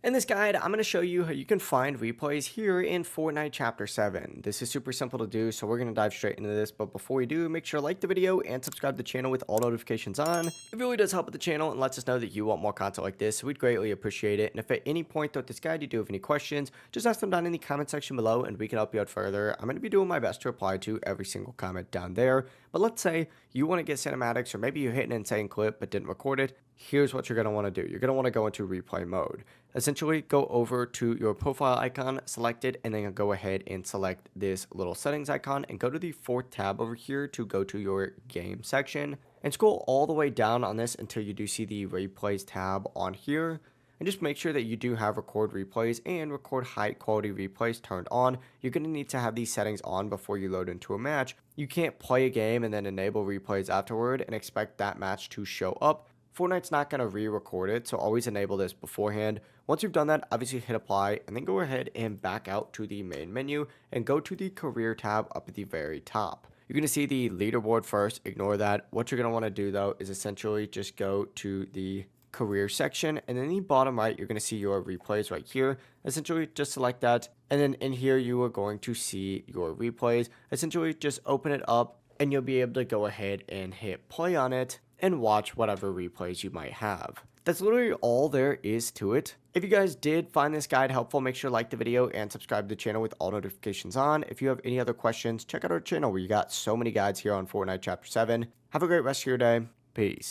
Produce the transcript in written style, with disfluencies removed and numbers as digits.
In this guide, I'm going to show you how you can find replays here in Fortnite Chapter 7. This is super simple to do, so we're going to dive straight into this. But before we do, make sure to like the video and subscribe to the channel with all notifications on. It really does help with the channel and lets us know that you want more content like this, so we'd greatly appreciate it. And if at any point throughout this guide you do have any questions, just ask them down in the comment section below and we can help you out further. I'm going to be doing my best to reply to every single comment down there. But let's say you want to get cinematics, or maybe you hit an insane clip but didn't record it. Here's what you're going to want to do. You're going to want to go into replay mode. Essentially, go over to your profile icon, select it, and then go ahead and select this little settings icon and go to the fourth tab over here to go to your game section and scroll all the way down on this until you do see the replays tab on here. And just make sure that you do have record replays and record high quality replays turned on. You're going to need to have these settings on before you load into a match. You can't play a game and then enable replays afterward and expect that match to show up. Fortnite's not going to re-record it, so always enable this beforehand. Once you've done that, obviously hit apply and then go ahead and back out to the main menu and go to the career tab up at the very top. You're going to see the leaderboard first, ignore that. What you're going to want to do though is essentially just go to the career section, and in the bottom right you're going to see your replays right here. Essentially just select that, and then in here you are going to see your replays. Essentially just open it up and you'll be able to go ahead and hit play on it and watch whatever replays you might have. That's literally all there is to it. If you guys did find this guide helpful, make sure to like the video and subscribe to the channel with all notifications on. If you have any other questions, check out our channel where you got so many guides here on Fortnite Chapter 7. Have a great rest of your day. Peace.